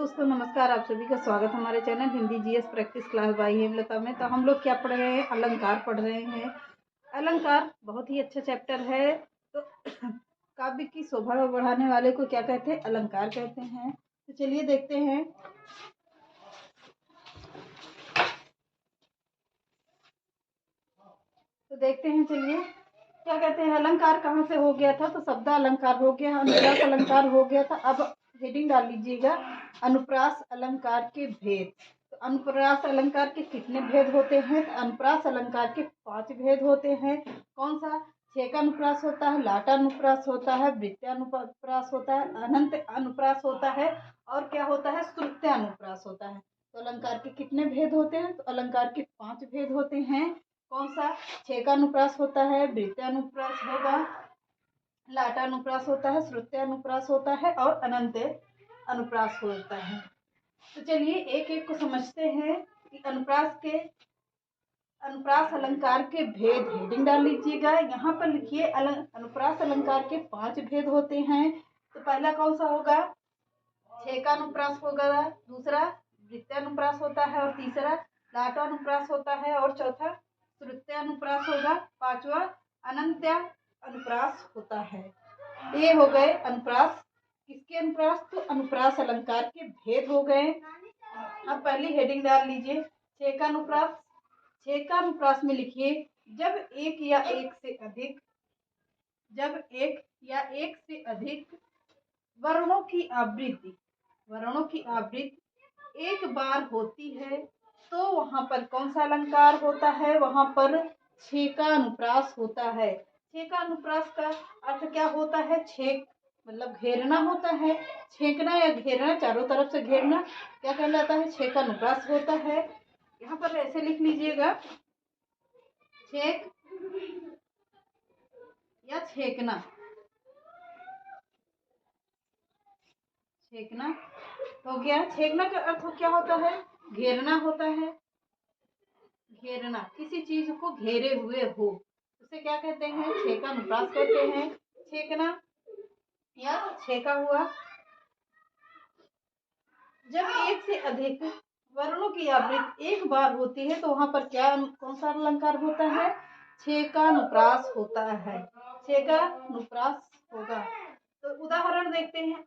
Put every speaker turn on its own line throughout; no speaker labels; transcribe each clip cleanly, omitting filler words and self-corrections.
दोस्तों, नमस्कार। आप सभी का स्वागत है हमारे channel Hindi GS practice class by Hemlata में। तो हम लोग क्या पढ़ रहे हैं? अलंकार पढ़ रहे हैं। अलंकार बहुत ही अच्छा चैप्टर है। तो काव्य की शोभा बढ़ाने वाले को क्या कहते हैं? अलंकार कहते हैं। तो चलिए देखते हैं। चलिए क्या कहते हैं। अलंकार कहाँ से हो गया था? तो शब्द अलंकार हो गया, अनुप्रास अलंकार हो गया था। अब हेडिंग डाल लीजिएगा, अनुप्रास अलंकार के भेद। तो अनुप्रास अलंकार के कितने भेद होते हैं? तो अनुप्रास अलंकार के 5 भेद होते हैं। कौन सा? छेका अनुप्रास होता है, लाटा अनुप्रास होता है, वृत्यानुप्रास होता है, अनंत अनुप्रास होता है और क्या होता है? श्रुत्यानुप्रास होता है। तो अलंकार के कितने भेद होते हैं? तो अलंकार के 5 भेद होते हैं। कौन सा? छेकानुप्रास होता है, वृत्यानुप्रास होगा, लाटानुप्रास होता है, श्रुत्यानुप्रास होता है और अनंत अनुप्रास होता है। तो चलिए एक एक को समझते हैं कि अनुप्रास अलंकार के भेद। हेडिंग डाल लीजिएगा, यहाँ पर लिखिए अनुप्रास अलंकार के 5 भेद होते हैं। तो पहला कौन सा होगा? छेकानुप्रास होगा, दूसरा वृत्यानुप्रास होता है और तीसरा लाटानुप्रास होता है और चौथा श्रुत्यानुप्रास होगा, पांचवा अनंत्या अनुप्रास होता है। ये हो गए अनुप्रास। किसके अनुप्रास? तो अनुप्रास अलंकार के भेद हो गए। अब पहली हेडिंग डाल लीजिए, छेकानुप्रास। छेकानुप्रास में लिखिए, जब एक या एक से अधिक वर्णों की आवृत्ति एक बार होती है तो वहां पर कौन सा अलंकार होता है? वहां पर छेकानुप्रास होता है। छेकानुप्रास का अर्थ क्या होता है? छेक मतलब घेरना होता है। छेकना या घेरना, चारों तरफ से घेरना क्या कहलाता है? छेकानुप्रास होता है। यहाँ पर ऐसे लिख लीजिएगा, छेक या छेकना। छेकना हो गया। छेकना का अर्थ क्या होता है? घेरना होता है। घेरना, किसी चीज को घेरे हुए हो, उसे क्या कहते हैं? छेकानुप्रास कहते हैं। छेकना या छेका हुआ। जब एक से अधिक वर्णों की आवृत्ति एक बार होती है तो वहां पर क्या कौन सा अलंकार होता है? छेकानुप्रास होता है। छेकानुप्रास होगा। तो उदाहरण देखते हैं,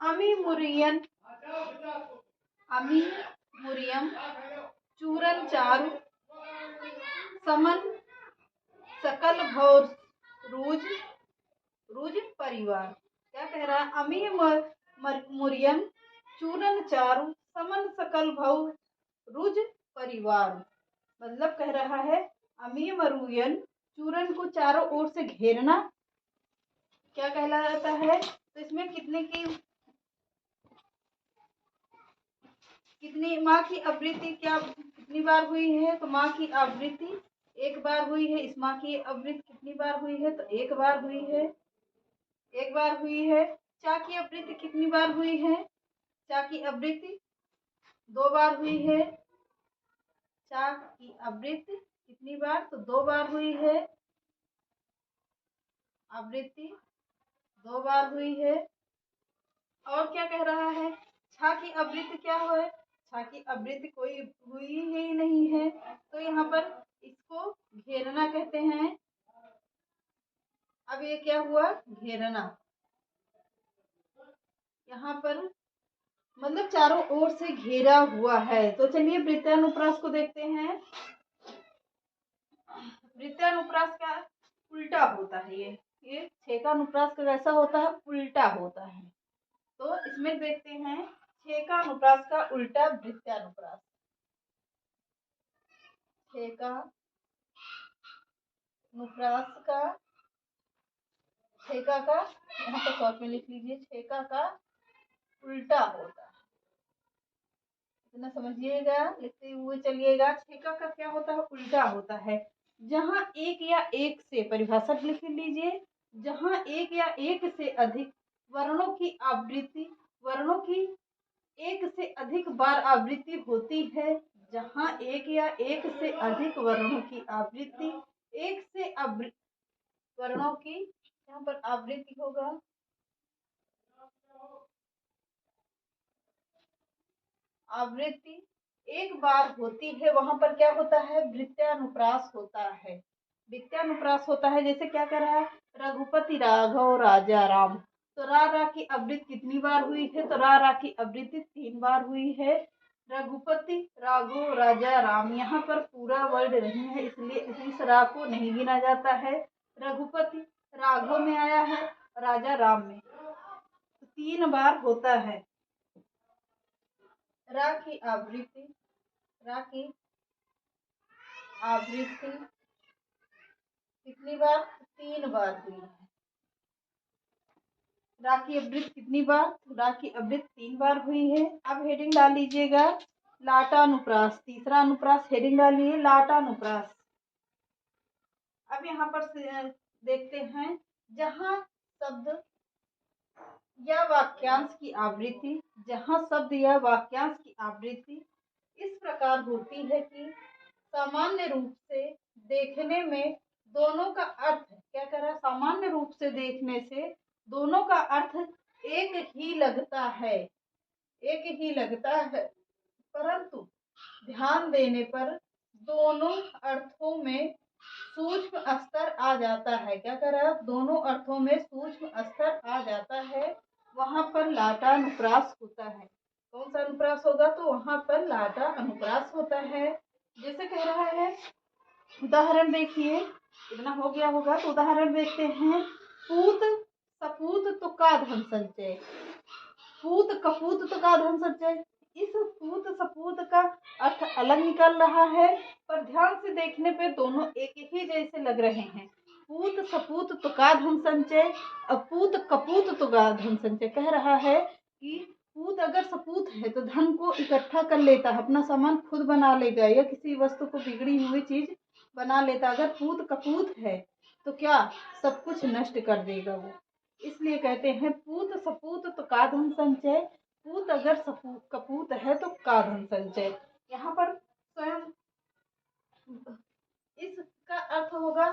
अमी मुरियम चूरन चारु समन सकल भौर रूज परिवार। क्या कह रहा है? अमी मुरियम चूरन चारु समन सकल भौर रूज परिवार। मतलब कह रहा है, अमी मरुयन, चूरन को चारों ओर से घेरना क्या कहलाता है? तो इसमें कितनी माँ की आवृत्ति कितनी बार हुई है? तो माँ की आवृत्ति एक बार हुई है। इस माँ की आवृत्ति कितनी बार हुई है? तो एक बार हुई है। चा की आवृत्ति कितनी बार हुई है? चा की आवृत्ति 2 बार हुई है। चा की आवृत्ति कितनी बार? तो 2 बार हुई है। आवृत्ति 2 बार हुई है। और क्या कह रहा है? छा की आवृत्ति क्या है? छा की आवृत्ति कोई हुई ही नहीं है। तो यहाँ पर इसको घेरना कहते हैं। अब ये क्या हुआ? घेरना। यहाँ पर मतलब चारों ओर से घेरा हुआ है। तो चलिए वृत्यानुप्रास को देखते हैं। वृत्यानुप्रास का उल्टा होता है। ये छेकानुप्रास का कैसा होता है? उल्टा होता है। तो इसमें देखते हैं, छेकानुप्रास का उल्टा वृत्यानुप्रास। छेका का यहाँ पर शॉर्ट में लिख लीजिए, छेका का उल्टा होता है। इतना समझिएगा, लिखते हुए चलिएगा। छेका का क्या होता है? उल्टा होता है। जहाँ एक या एक से, परिभाषा लिख लीजिए, जहाँ एक या एक से अधिक वर्णों की एक से अधिक बार आवृत्ति होती है। जहाँ एक या एक से अधिक वर्णों की आवृत्ति वर्णों की यहाँ पर आवृत्ति होगा। आवृत्ति एक बार होती है, वहां पर क्या होता है, वृत्यानुप्रास होता है। वृत्यानुप्रास होता है, जैसे क्या कर रहा है, रघुपति राघव राजा राम। तो रा की आवृत्ति कितनी बार हुई है, तो रा की आवृत्ति 3 बार हुई है। रघुपति राघव राजा राम, यहाँ पर पूरा वर्ड नहीं है, इसलिए इस रा को नहीं गिना जाता है। रघुपति राघव में आया है, राजा राम में, तो 3 बार होता है। रा की आवृत्ति, रा की आवृत्ति कितनी बार, 3 बार हुई है। रा की आवृत्ति कितनी बार, रा की आवृत्ति 3 बार हुई है। अब हेडिंग डाल लीजिएगा लाटानुप्रास, तीसरा अनुप्रास हेडिंग डालिए लाटानुप्रास। अब यहाँ पर देखते हैं, जहाँ शब्द या वाक्यांश की आवृत्ति, जहाँ शब्द या वाक्यांश की आवृत्ति इस प्रकार होती है कि सामान्य रूप से देखने में दोनों का अर्थ क्या कर रहा है, सामान्य रूप से देखने से दोनों का अर्थ एक ही लगता है, एक ही लगता है, परंतु ध्यान देने पर दोनों अर्थों में सूक्ष्म स्तर आ जाता है। क्या कर रहा है, दोनों अर्थों में सूक्ष्म स्तर आ जाता है, वहां पर लाटा अनुप्रास होता है। कौन सा अनुप्रास होगा, तो वहां पर लाटा अनुप्रास होता है। जैसे कह रहा है, उदाहरण देखिए, इतना हो गया होगा, तो उदाहरण देखते हैं। पूत सपूत तो का धन संचय, पूत कपूत तो का धन संचय। इस पूत सपूत का अर्थ अलग निकल रहा है, पर ध्यान से देखने पे दोनों एक ही जैसे लग रहे हैं। पूत सपूत तो का धन संचय, अपूत कपूत तो का धन संचय। कह रहा है कि पूत अगर सपूत है तो धन को इकट्ठा कर लेता है, अपना सामान खुद बना लेगा, या किसी वस्तु को बिगड़ी हुई चीज बना लेता। अगर पूत कपूत है तो क्या, सब कुछ नष्ट कर देगा वो। इसलिए कहते हैं पूत सपूत तो का धन संचय, पूत अगर सपूत कपूत है तो का धन संचय। यहाँ पर स्वयं, इसका अर्थ होगा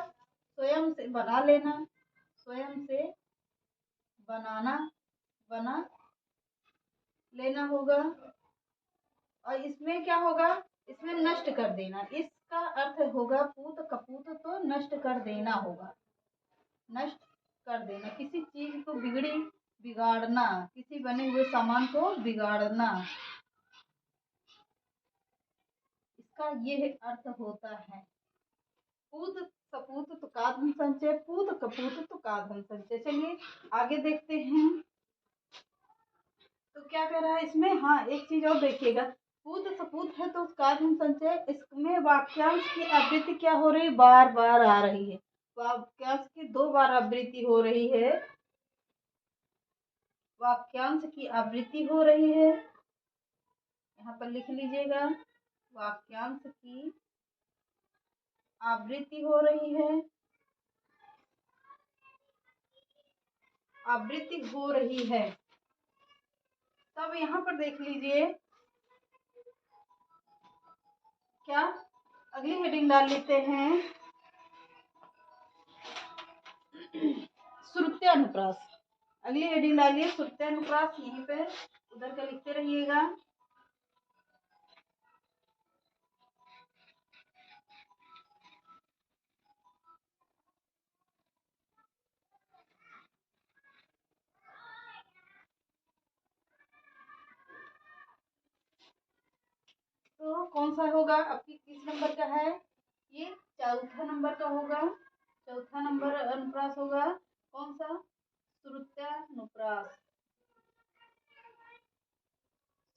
स्वयं से बना लेना, स्वयं से बनाना, बना लेना होगा। और इसमें क्या होगा, इसमें नष्ट कर देना। इसका अर्थ होगा पूत कपूत तो नष्ट कर देना होगा, नष्ट कर देना, किसी चीज को बिगाड़ना, किसी बने हुए सामान को बिगाड़ना, इसका ये अर्थ होता है। पूत सपूत तो का धन संचय, पूत कपूत तो का धन संचय। चलिए आगे देखते हैं, तो क्या कह रहा है इसमें, हाँ एक चीज और देखिएगा, पूत सपूत है तो का धन संचय, इसमें वाक्यांश की आवृत्ति क्या हो रही, बार बार आ रही है। वाक्यांश की 2 बार आवृत्ति हो रही है, वाक्यांश की आवृत्ति हो रही है। यहाँ पर लिख लीजिएगा, वाक्यांश की आवृत्ति हो रही है, आवृत्ति हो रही है। तब यहाँ पर देख लीजिए क्या, अगली हेडिंग डाल लेते हैं श्रुत्यानुप्रास। अगली हेडिंग डालिए श्रुत्यानुप्रास, यहीं पे उधर का लिखते रहिएगा। तो कौन सा होगा, आपकी किस नंबर का है, ये चौथा नंबर का होगा, चौथा नंबर अनुप्रास होगा। कौन सा, श्रुत्यानुप्रास,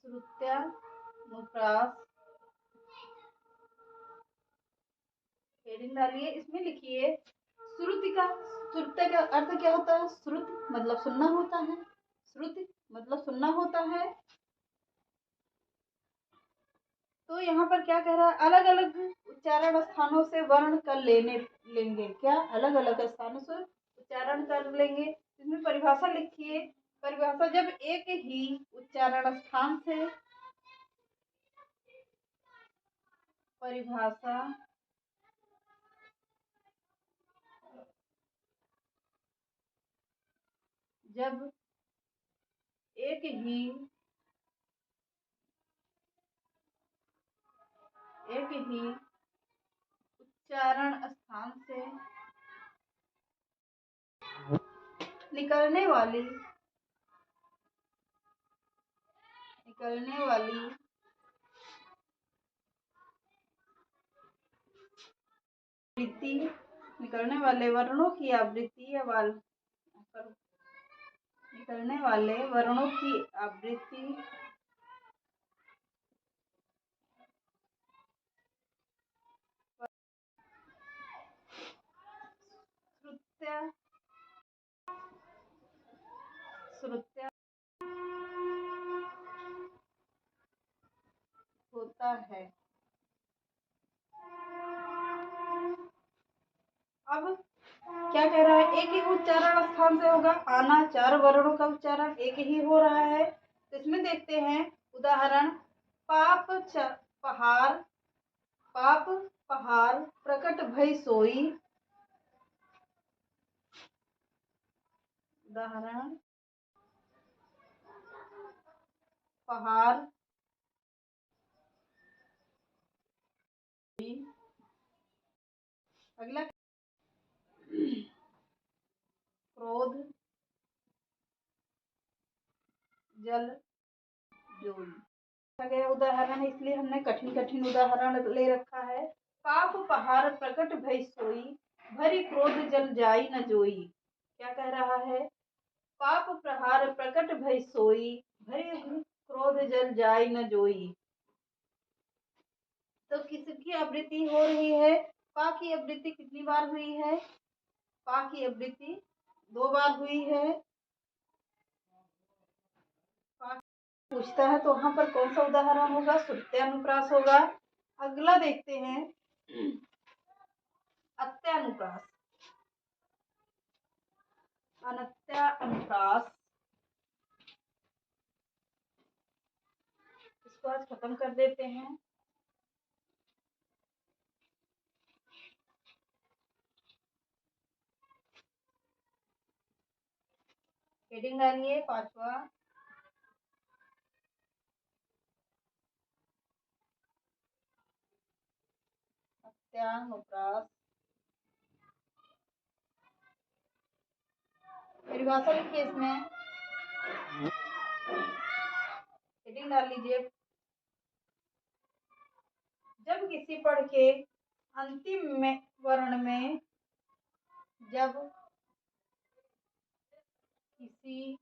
श्रुत्यानुप्रास। हेडिंग डालिए, इसमें लिखिए श्रुति का, श्रुत्य का अर्थ क्या होता है, श्रुति मतलब सुनना होता है, श्रुति मतलब सुनना होता है। तो यहाँ पर क्या कह रहा है, अलग अलग उच्चारण स्थानों से वर्ण कर लेंगे, क्या अलग अलग स्थानों से उच्चारण कर लेंगे। इसमें परिभाषा लिखिए, परिभाषा जब एक ही उच्चारण स्थान से, परिभाषा जब एक ही एक ही उच्चारण स्थान से निकलने वाली आवृत्ति, निकलने वाले वर्णों की आवृत्ति या निकलने वाले वर्णों की आवृत्ति श्रुत्या होता है। अब क्या कह रहा है, एक ही उच्चारण स्थान से होगा। आना, 4 वर्णों का उच्चारण एक ही हो रहा है। तो इसमें देखते हैं उदाहरण। पाप पहाड़ प्रकट भई सोई। उदाहरण, पहाड़ अगला क्रोध जल जोई। गया उदाहरण है, इसलिए हमने कठिन उदाहरण ले रखा है। पाप पहाड़ प्रकट भई सोई, भरी क्रोध जल जाई न जोई। क्या कह रहा है, पाप प्रहार प्रकट भई सोई, भरी क्रोध जल जाई न जोई। तो किसकी आवृत्ति हो रही है? पा की आवृत्ति कितनी बार हुई है? पा की आवृत्ति 2 बार हुई है। पूछता है तो वहां पर कौन सा उदाहरण होगा? श्रुत्यानुप्रास होगा। अगला देखते हैं अत्यानुप्रास। अनत्यानुप्रास, इसको आज खत्म कर देते हैं। हेडिंग डालिए 5वां। अत्यानुप्रास। परिभाषा लिखिए इसमें, हेडिंग डाल लीजिए। जब किसी पढ़ के अंतिम में वर्ण में, जब किसी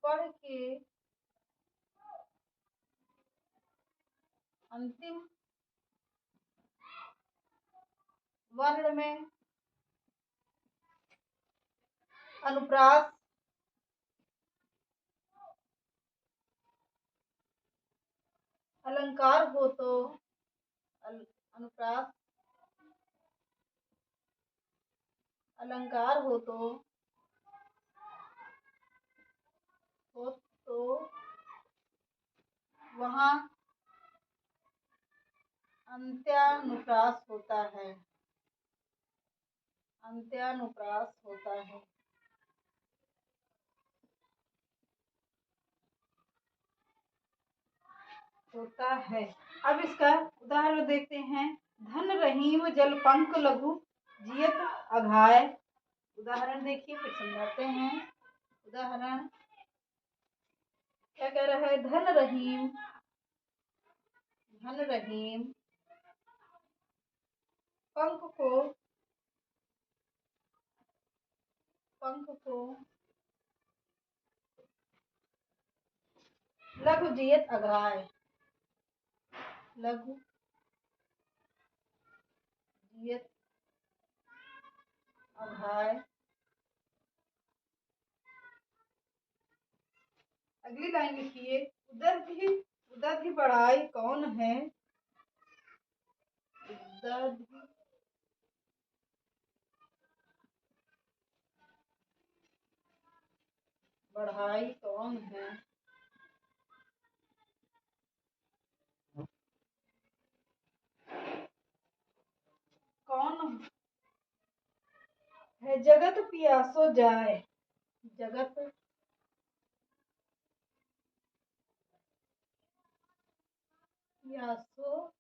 पढ़ के अंतिम वर्ण में अनुप्रास अलंकार हो तो अनुप्रास अलंकार हो तो वहाँ अंत्यानुप्रास होता है। अंत्यानुप्रास होता है। अब इसका उदाहरण देखते हैं। धन रहीम जल पंख लघु जियत अघाय। उदाहरण देखिए, फिर समझाते हैं। उदाहरण क्या कह रहा है, धन रहीम पंख को लघु जियत अघाय। लघु जियत अघाय। अगली लाइन लिखिए, उदधि बढ़ाई कौन है? उदधि बढ़ाई कौन है? कौन है? जगत पियासो जाए। जगत पियासो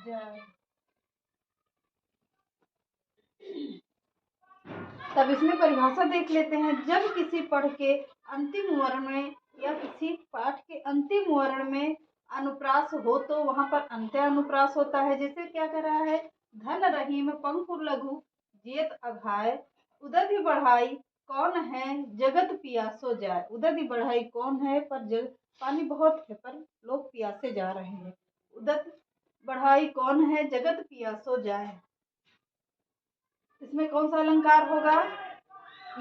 जाए। तब इसमें परिभाषा देख लेते हैं। जब किसी पढ़ के अंतिम वर्ण में या किसी पाठ के अंतिम वर्ण में अनुप्रास हो तो वहां पर अंत्य अनुप्रास होता है। जैसे क्या कर रहा है, धन रहीम पंकुर लघु जेत अघाय उदधि बढ़ाई कौन है जगत पियासो जाए। उदधि बढ़ाई कौन है, पर पानी बहुत है पर लोग पियासे जा रहे हैं। उदधि बढ़ाई कौन है जगत पियासो जाए। इसमें कौन सा अलंकार होगा,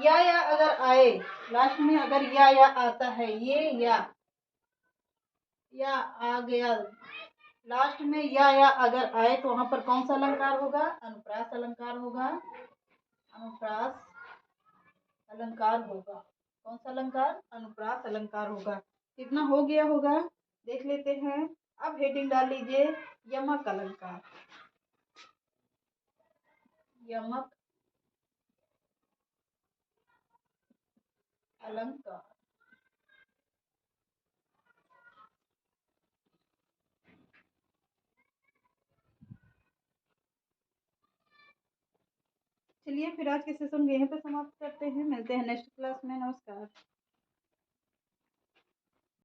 या अगर आए लास्ट में, अगर या आता है, ये या आ गया लास्ट में, या अगर आए तो वहां पर कौन सा अलंकार होगा, अनुप्रास अलंकार होगा। अनुप्रास अलंकार होगा। कौन सा अलंकार, अनुप्रास अलंकार होगा। कितना हो गया होगा देख लेते हैं। अब हेडिंग डाल लीजिए यमक अलंकार। यमक अलंकार। चलिए फिर आज के सेशन यहीं पे समाप्त करते हैं। मिलते हैं नेक्स्ट क्लास में। नमस्कार।